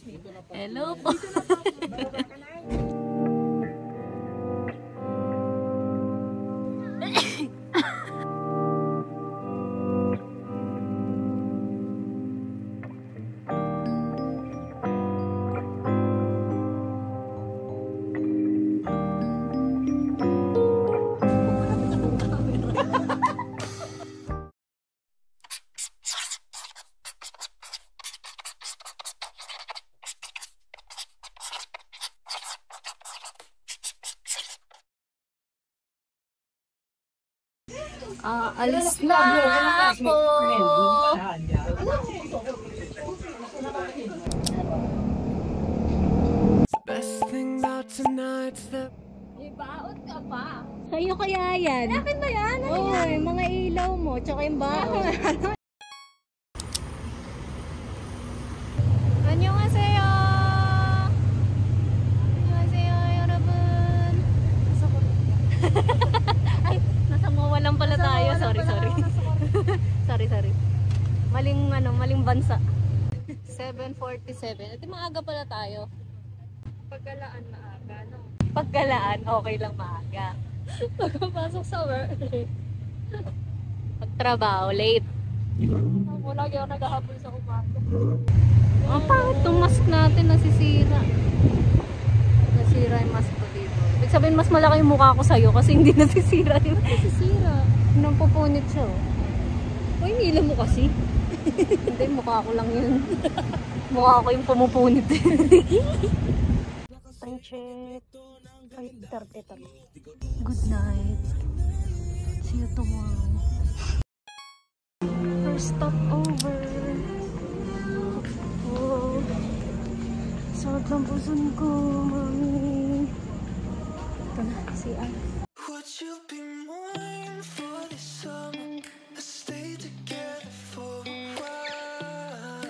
Hello po. Alis na po. Best thing about tonight's that Ibaot ka pa. Sa'yo kaya yan? Akin ba yan? Oo, yung mga ilaw mo, tsaka yung baon. 안녕하세요. 안녕하세요, 여러분. Ay, nasa MOA lang pala tayo. Sorry. sorry. Maling bansa. 7:47. Ito maaga pala tayo. Paggalaan maaga, no? Paggalaan, okay lang maaga. Pagpapasok sa work. Pagtrabaho, late. Ako lagi ako naghahabol sa umaga. Ang pangit itong mask natin, nasisira. Nasira yung mask ko dito. Ibig sabihin, mas malaki yung mukha ko sa'yo kasi hindi nasisira. Nasisira. Nampupunit siya. Uy, nila mo kasi. Hindi, mukha ko lang yun. Mukha ko yung pumupunit. Time check. 5:30. Good night. See you tomorrow. First stop over. Oh. Sarap ng puson ko, mami. Ito na, si Ann. would you be mine for the summer? Let's stay together for a while.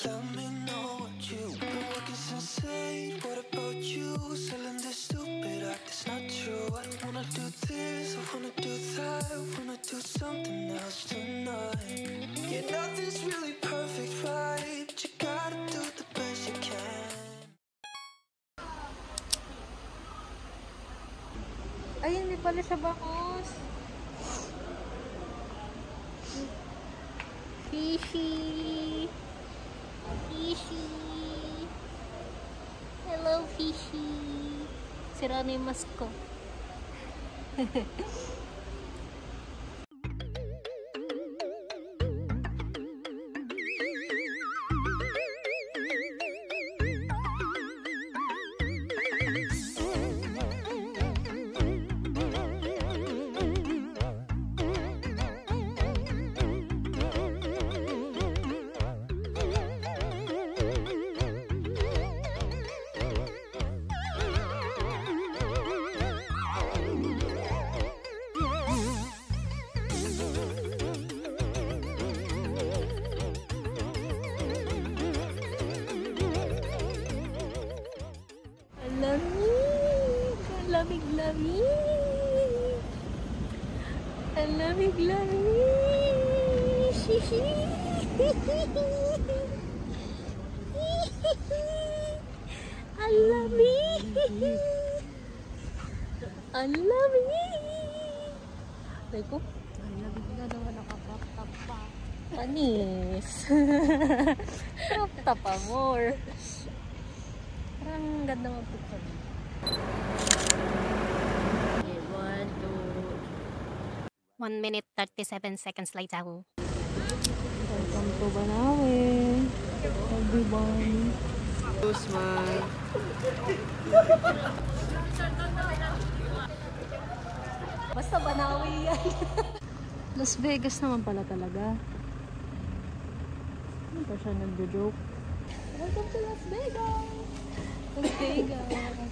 Let me know what you've been working since 8. What about you? Selling this stupid act, it's not true. I don't wanna do this, I wanna do that. I wanna do something else tonight. Yeah, nothing's really perfect, right? But you gotta do the best you can. Ay, hindi pala siya bakos. Fishy. Hello, Fishy. Sira na yung mask ko. Lamig. Shishi. Alamig. Ay ko. Lamig na naman nakapap-tap pa. Panis. Tap-tap pa more. Parang ganda mag-picture. 1 minute 37 seconds later. Welcome to Banawe, everyone. Smile. Basta Banawe yan. Las Vegas naman pala talaga. Ano pa siya nagjo-joke? Welcome to Las Vegas! Las Vegas!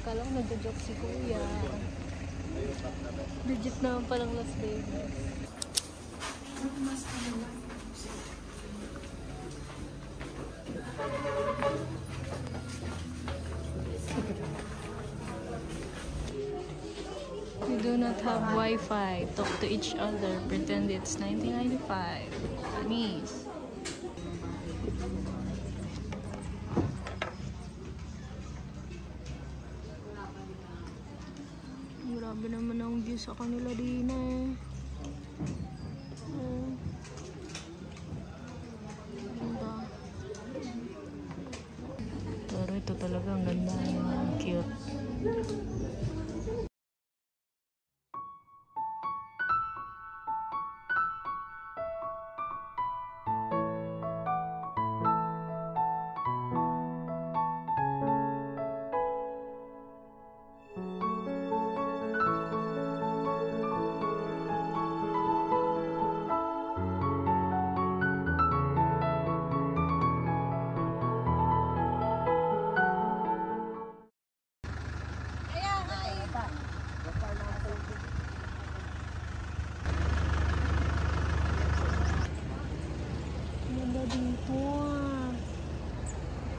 Kala ko nagjo-joke si Kuya. Legit naman palang Las Vegas. We do not have Wi-Fi. Talk to each other. Pretend it's 1995. Miss. Grabe naman ang view sa kanila din eh. Ganda. Pero ito talaga ang ganda. Cute.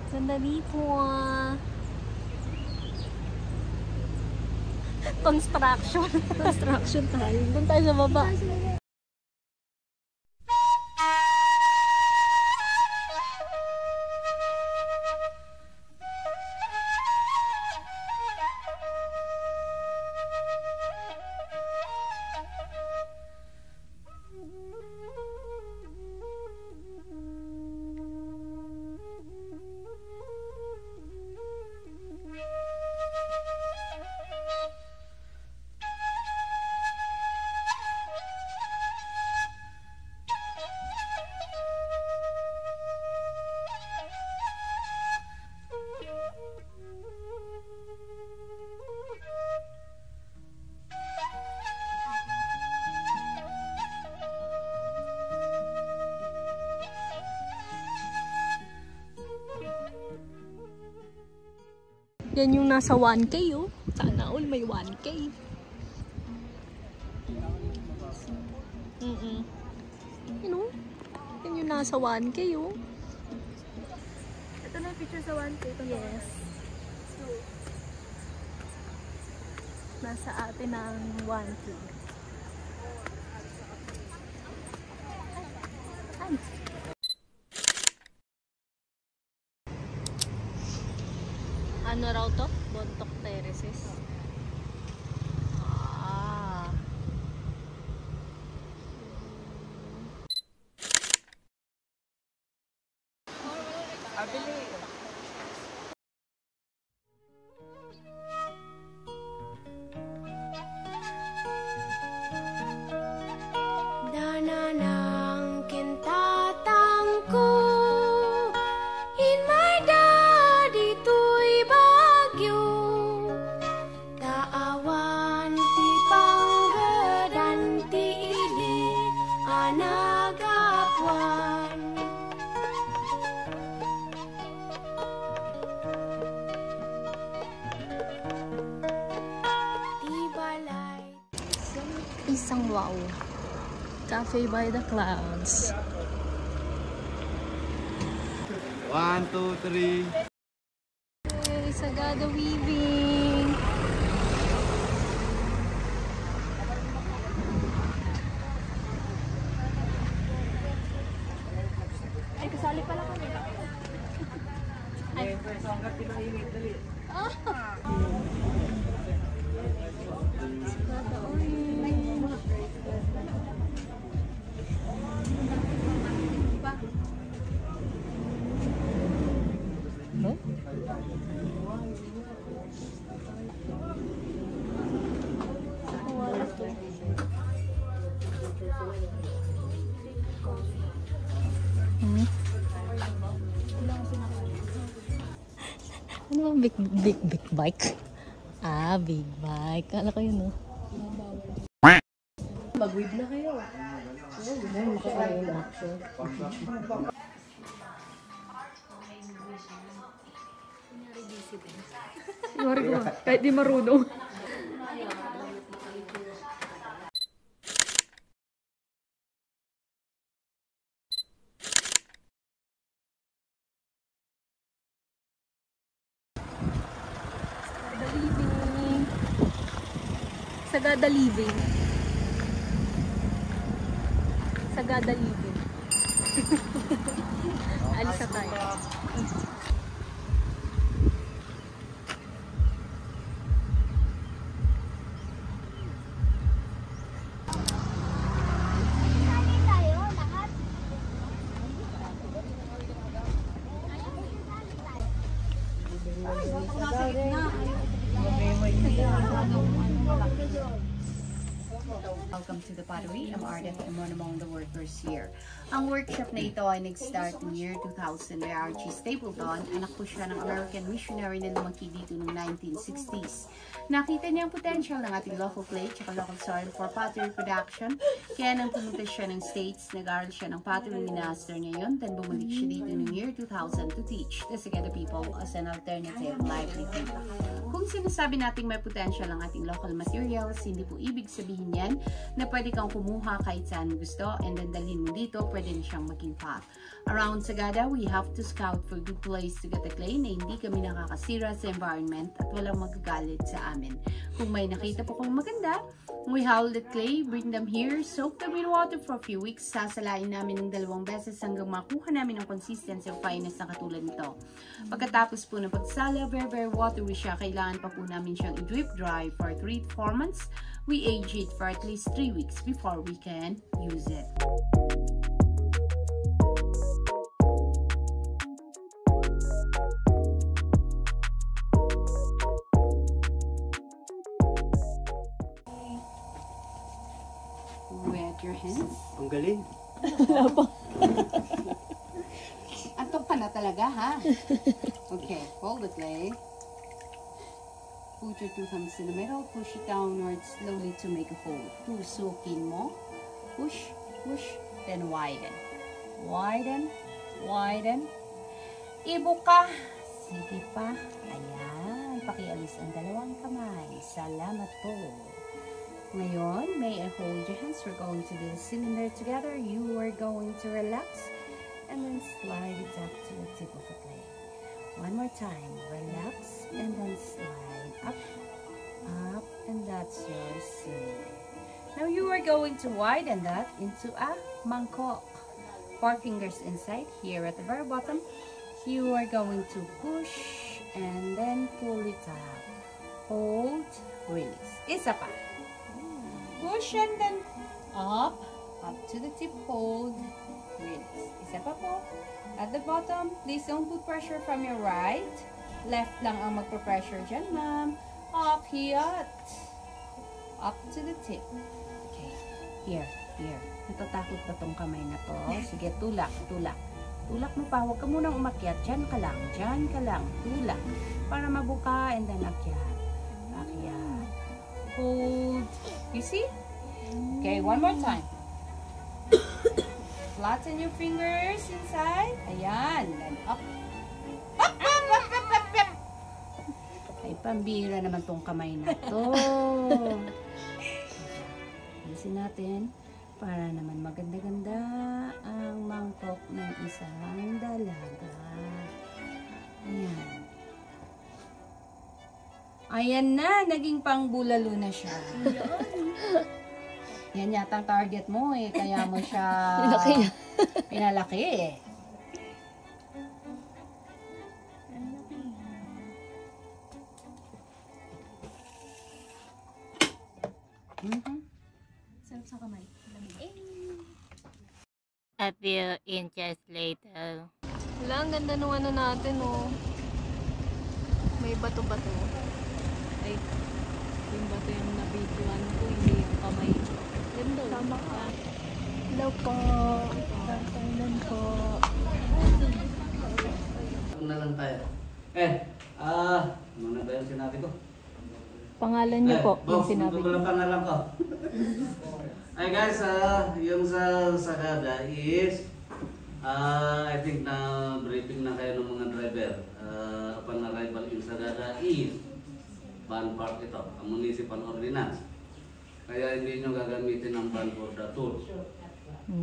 Ganda dito ah. Construction. Construction tayo. Doon tayo sa baba. Yan yung nasa 1K oh. Sana all may 1K. You know? Yan yung nasa 1K oh. Ito na yung picture sa 1K. Yes. Nasa atin ang 1K. Ay. Ano raw to? Bontoc Terraces. Ah. Dana ng kintatang ko in my daddy to'y bagyo. Taawan ti panggadan ti ili anagapuan. Ti balay Isang wow. Cafe by the Clouds. 1, 2, 3. Hey, Sagada Weaving. Ay, kasali pala kami. Ano bang big bike? Ah, big bike. Kala ko yun, no? Mag-weave na kayo. Sorry ko, kahit di marunong. Sagada Living. Sagada Living. Alis na tayo. to the Pottery. I'm Ardeth. I'm one among the workers here. Ang workshop na ito ay nag-start in year 2000 by Archie Stapleton. Anak po siya ng American missionary na lumaki dito noong 1960s. Nakita niya ang potential ng ating local clay at local soil for pottery production. Kaya nang pumunta siya ng States, nag-aral siya ng pottery master niya yun. Then bumalik siya dito noong year 2000 to teach the Sagada people as an alternative livelihood. Kung sinasabi nating may potential ang ating local materials, hindi po ibig sabihin yan na pwede kang kumuha kahit saan gusto and then dalhin mo dito, pwede na siyang maging pot. Around Sagada, we have to scout for good place to get the clay na hindi kami nakakasira sa environment at walang magagalit sa amin. Kung may nakita po kong maganda, we haul the clay, bring them here, soak them in water for a few weeks, sasalain namin ng 2 beses hanggang makuha namin ang consistency of fineness na katulad nito. Pagkatapos po ng pagsala, very watery siya, kailangan pa po namin siyang i-drip dry for 3 to 4 months. We age it for at least 3 weeks before we can use it. Wet your hands. Ang galing. Antok ka na talaga, ha? Okay, hold the clay. Put your 2 thumbs in the middle. Push it downwards slowly to make a hole. Tusukin mo. Push, push, then widen. Widen, widen. Ibuka. Sige pa. Ayan. Pakialis ang 2 kamay. Salamat po. Ngayon, may I hold your hands? We're going to do the cylinder together. You are going to relax and then slide it up to the tip of the clay. One more time. Relax and then slide up, up, and that's your cylinder. Now you are going to widen that into a mangkok. 4 fingers inside. Here at the very bottom, you are going to push and then pull it up. Hold, release. Isa pa. Push and then up, up to the tip, hold, release. Isa pa po. At the bottom, please don't put pressure from your right. Left lang ang magpa-pressure dyan, ma'am. Up, hiyat. Up to the tip. Okay. Here, here. Natatakot ba tong kamay na to? Sige, tulak, tulak. Tulak mo pa. Huwag ka munang umakyat. Dyan ka lang. Dyan ka lang. Tulak. Para mabuka and then akyat. Akyat. Hold. You see? Okay, one more time. Flatten your fingers inside. Ayan. Then up. Up, up, up, up, up, up. Ay, pambira naman tong kamay na to. Alisin natin para naman maganda-ganda ang mangkok ng isang dalaga. Ayan. Ayan na, naging pangbulalo na siya. Yan yata ang target mo eh, kaya mo siya pinalaki eh. Sarap sa kamay. A few inches later. Wala, ang ganda nung ano natin, oh. May bato-bato. Ay, yung bato yung nabidyoan ko, hindi yung kamay. Ganda. Tama ka. Hello po. Kailan po. Ano na lang tayo? Ano na ba yung sinabi ko? Pangalan niyo po, yung boss, sinabi ito ko. pala pangalan ko. Ay guys, yung sa Sagada is I think na briefing na kayo ng mga driver. Upon arrival in Sagada is van park ito, ang municipal ordinance. Kaya hindi nyo gagamitin ang van for the tour.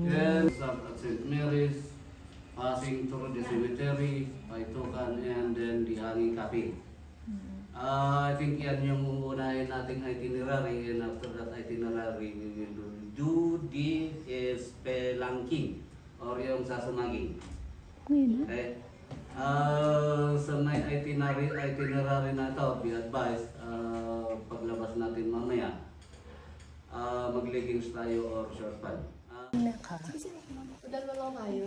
Then, stop at St. Mary's, passing through the cemetery, Paitukan, and then the Hanging Kapil. I think yan yung unahin nating itinerary, and after that itinerary, we will do the spelunking or yung sasumaging. Okay? Sa may itinerary na ito, be advised, paglabas natin mamaya, mag-leggings tayo or short pant. Dalawa lang tayo.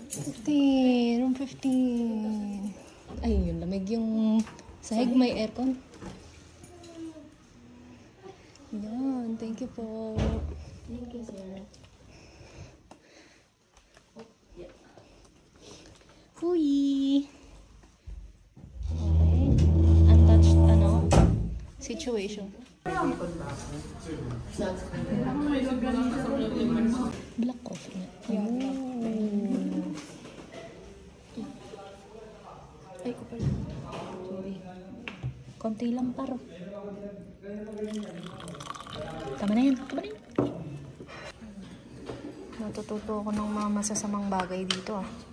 Room 15. Ay, yun, lamig yung Sahig may aircon. Yan, thank you po. Thank you, sir. Uy! Okay. Untouched, situation. Black coffee nga. Ay, ko pala. Sorry. Konti lang paro. Tama na yan. Natututo ako ng mga masasamang bagay dito